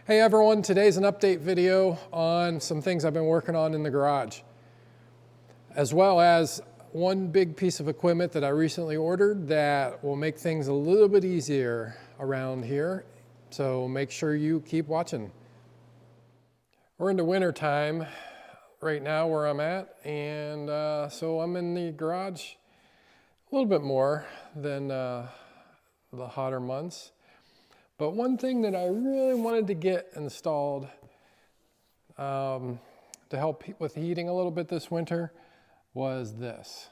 Hey everyone, today's an update video on some things I've been working on in the garage, as well as one big piece of equipment that I recently ordered that will make things a little bit easier around here. So make sure you keep watching. We're into winter time right now where I'm at, and so I'm in the garage a little bit more than the hotter months. But one thing that I really wanted to get installed to help with heating a little bit this winter was this.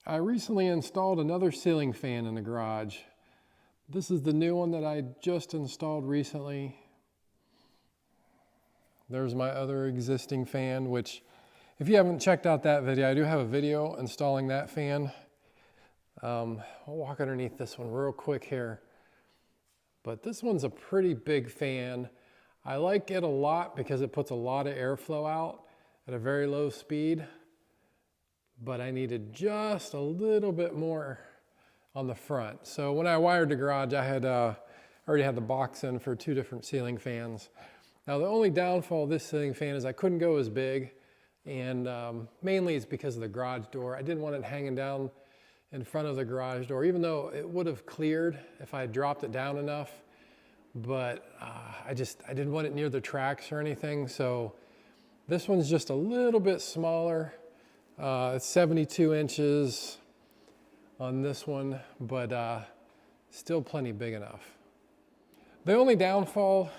I recently installed another ceiling fan in the garage. This is the new one that I just installed recently. There's my other existing fan, which if you haven't checked out that video, I do have a video installing that fan. I'll walk underneath this one real quick here. But this one's a pretty big fan. I like it a lot because it puts a lot of airflow out at a very low speed. But I needed just a little bit more on the front. So when I wired the garage, I had already had the box in for 2 different ceiling fans. Now the only downfall of this ceiling fan is I couldn't go as big. And mainly it's because of the garage door. I didn't want it hanging down in front of the garage door, even though it would have cleared if I had dropped it down enough. But I didn't want it near the tracks or anything. So this one's just a little bit smaller. It's 72 inches on this one, but still plenty big enough. The only downfall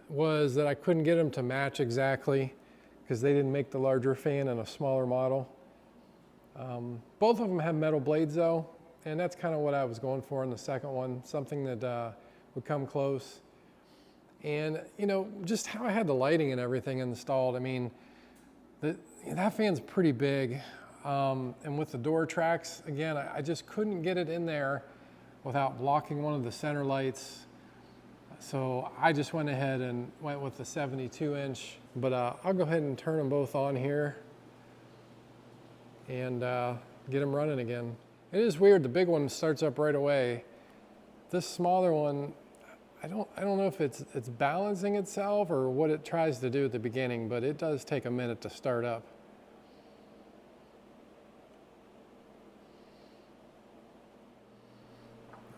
was that I couldn't get them to match exactly because they didn't make the larger fan in a smaller model. Both of them have metal blades though, and that's kind of what I was going for in the second one, something that would come close. And you know, just how I had the lighting and everything installed, I mean, that fan's pretty big. And with the door tracks, again, I just couldn't get it in there without blocking one of the center lights. So I just went ahead and went with the 72 inch, but I'll go ahead and turn them both on here and get them running again. It is weird, the big one starts up right away. This smaller one, I don't know if it's balancing itself or what it tries to do at the beginning, but it does take a minute to start up.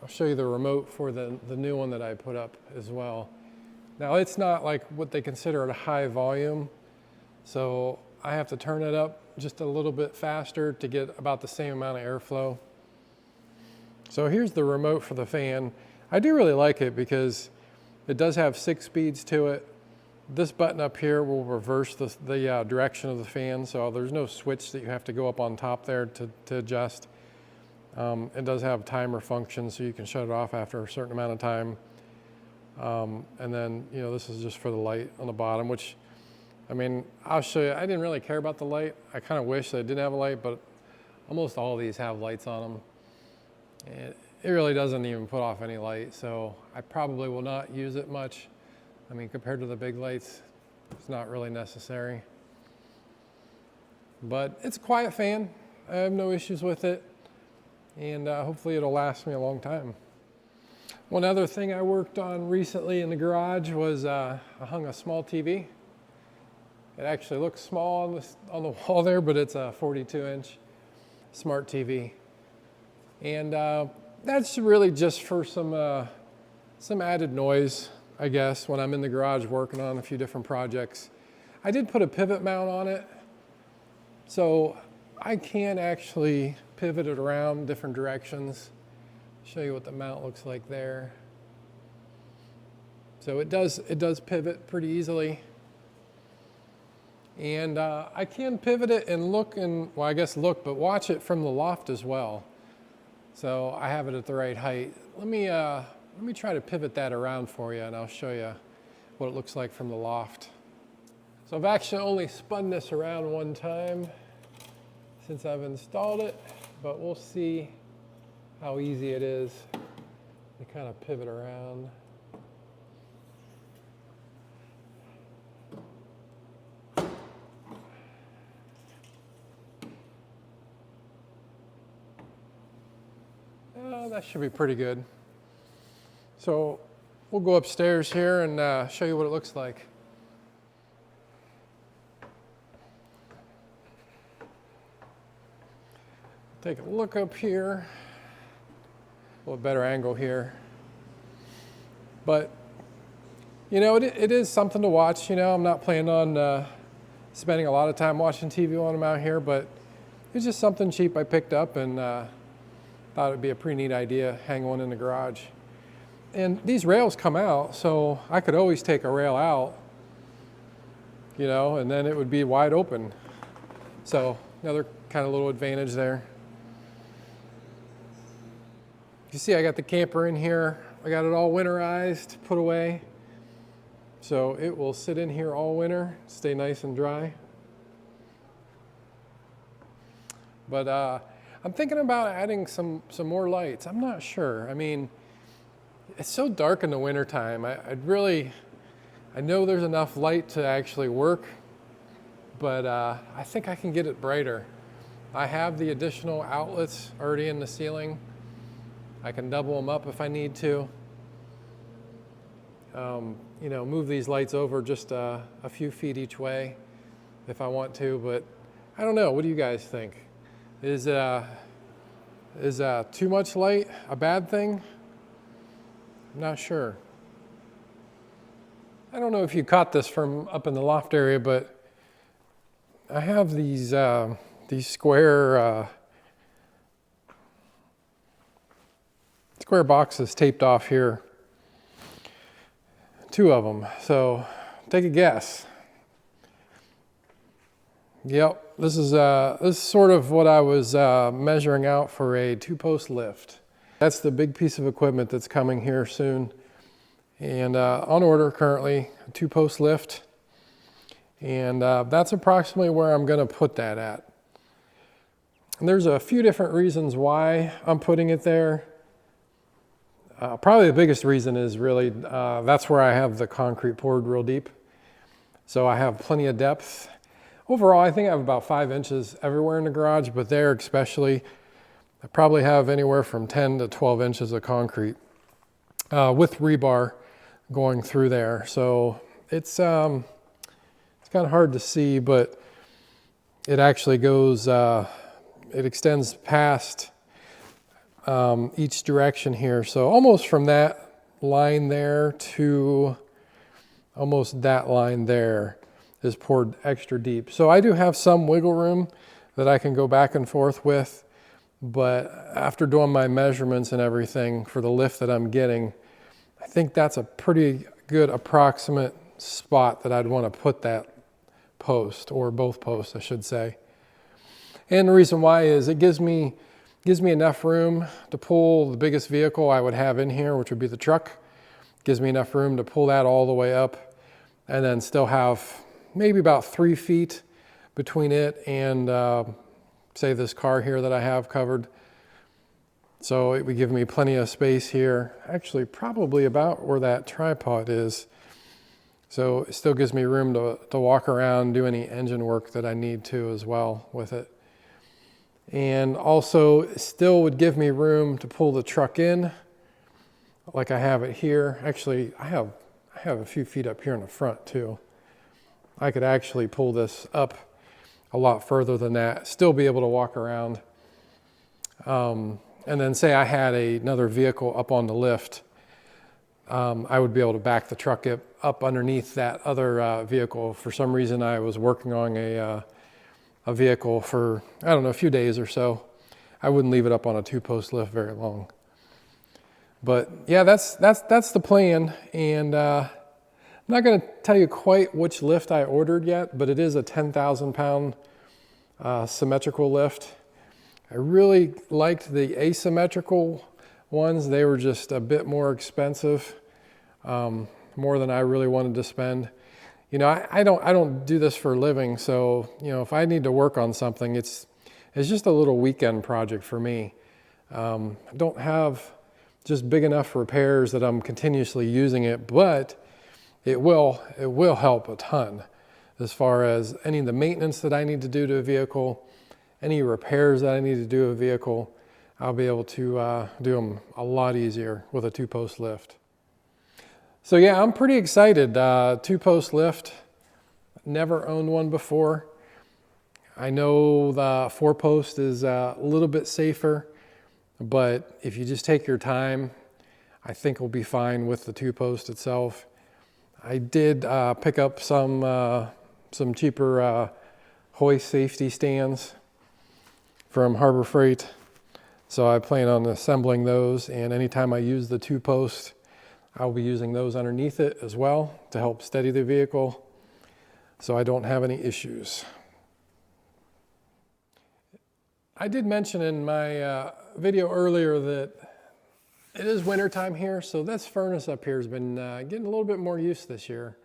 I'll show you the remote for the new one that I put up as well. Now it's not like what they consider a high volume, so I have to turn it up just a little bit faster to get about the same amount of airflow. So here's the remote for the fan. I do really like it because it does have 6 speeds to it. This button up here will reverse the direction of the fan, so there's no switch that you have to go up on top there to adjust. It does have timer function, so you can shut it off after a certain amount of time. And then, you know, this is just for the light on the bottom, which, I mean, I'll show you. I didn't really care about the light. I kind of wish that it didn't have a light, but almost all of these have lights on them. And it really doesn't even put off any light, so I probably will not use it much. I mean, compared to the big lights, it's not really necessary. But it's a quiet fan. I have no issues with it. And hopefully it'll last me a long time. One other thing I worked on recently in the garage was I hung a small TV. It actually looks small on the wall there, but it's a 42-inch smart TV. And that's really just for some added noise, I guess, when I'm in the garage working on a few different projects. I did put a pivot mount on it, so I can actually pivot it around different directions. Show you what the mount looks like there. So it does pivot pretty easily. And I can pivot it and but watch it from the loft as well. So I have it at the right height. Let me try to pivot that around for you, and I'll show you what it looks like from the loft. So I've actually only spun this around one time since I've installed it, but we'll see how easy it is to kind of pivot around. That should be pretty good. So we'll go upstairs here and show you what it looks like. Take a look up here. A little better angle here. But, you know, it is something to watch. You know, I'm not planning on spending a lot of time watching TV when I'm out here, but it's just something cheap I picked up and thought it'd be a pretty neat idea, hang one in the garage. And these rails come out, so I could always take a rail out, you know, and then it would be wide open. So another kind of little advantage there. You see I got the camper in here. I got it all winterized, put away. So it will sit in here all winter, stay nice and dry. But I'm thinking about adding some more lights. I'm not sure. I mean, it's so dark in the wintertime. I know there's enough light to actually work, but I think I can get it brighter. I have the additional outlets already in the ceiling. I can double them up if I need to. You know, move these lights over just a few feet each way if I want to, but I don't know. What do you guys think? Is too much light a bad thing? I'm not sure. I don't know if you caught this from up in the loft area, but I have these square boxes taped off here. 2 of them. So take a guess. Yep, this is sort of what I was measuring out for a 2-post lift. That's the big piece of equipment that's coming here soon. And on order currently, a 2-post lift. And that's approximately where I'm going to put that at. And there's a few different reasons why I'm putting it there. Probably the biggest reason is really that's where I have the concrete poured real deep. So I have plenty of depth. Overall, I think I have about 5 inches everywhere in the garage, but there especially, I probably have anywhere from 10 to 12 inches of concrete with rebar going through there. So it's kind of hard to see, but it actually goes, it extends past each direction here. So almost from that line there to almost that line there is poured extra deep. So I do have some wiggle room that I can go back and forth with, but after doing my measurements and everything for the lift that I'm getting, I think that's a pretty good approximate spot that I'd want to put that post, or both posts I should say. And the reason why is it gives me enough room to pull the biggest vehicle I would have in here, which would be the truck. Gives me enough room to pull that all the way up and then still have maybe about 3 feet between it and say this car here that I have covered. So it would give me plenty of space here, actually probably about where that tripod is. So it still gives me room to walk around, do any engine work that I need to as well with it. And also still would give me room to pull the truck in like I have it here. Actually, I have a few feet up here in the front too. I could actually pull this up a lot further than that, still be able to walk around. And then say I had another vehicle up on the lift, I would be able to back the truck up underneath that other vehicle. For some reason, I was working on a vehicle for, I don't know, a few days or so. I wouldn't leave it up on a 2-post lift very long. But yeah, that's the plan. And I'm not going to tell you quite which lift I ordered yet, but it is a 10,000 pound symmetrical lift. I really liked the asymmetrical ones. They were just a bit more expensive, more than I really wanted to spend. You know, I don't do this for a living, so you know, if I need to work on something, it's just a little weekend project for me. I don't have just big enough repairs that I'm continuously using it, but it will help a ton as far as any of the maintenance that I need to do to a vehicle, any repairs that I need to do to a vehicle. I'll be able to do them a lot easier with a 2-post lift. So yeah, I'm pretty excited. Two-post lift. Never owned one before. I know the four-post is a little bit safer, but if you just take your time, I think we'll be fine with the two-post itself. I did pick up some cheaper hoist safety stands from Harbor Freight. So I plan on assembling those, and anytime I use the two-post, I'll be using those underneath it as well to help steady the vehicle so I don't have any issues. I did mention in my video earlier that it is winter time here, so this furnace up here has been getting a little bit more use this year.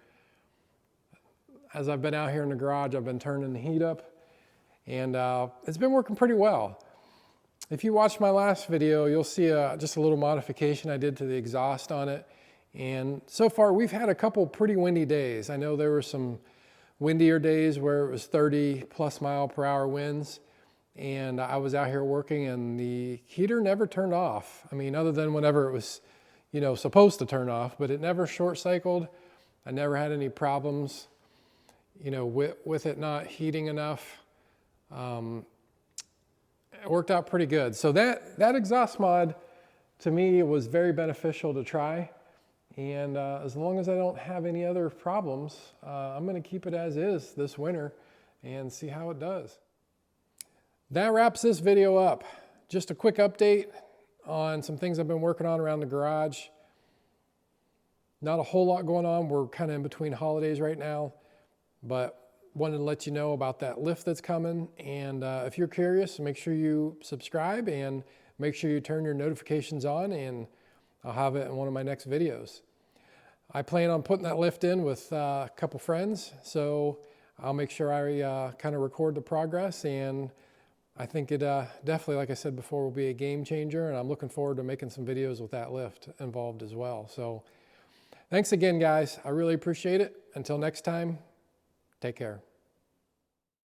As I've been out here in the garage, I've been turning the heat up, and it's been working pretty well. If you watched my last video, you'll see just a little modification I did to the exhaust on it. And so far, we've had a couple pretty windy days. I know there were some windier days where it was 30+ mile/hour winds. And I was out here working and the heater never turned off. I mean, other than whenever it was, supposed to turn off, but it never short cycled. I never had any problems, with it not heating enough. It worked out pretty good. So that exhaust mod to me was very beneficial to try. And as long as I don't have any other problems, I'm going to keep it as is this winter and see how it does. That wraps this video up. Just a quick update on some things I've been working on around the garage. Not a whole lot going on. We're kind of in between holidays right now, but wanted to let you know about that lift that's coming. And if you're curious, make sure you subscribe and make sure you turn your notifications on, and I'll have it in one of my next videos. I plan on putting that lift in with a couple friends, so I'll make sure I kind of record the progress, and I think it definitely, like I said before, will be a game changer, and I'm looking forward to making some videos with that lift involved as well. So thanks again, guys. I really appreciate it. Until next time, take care.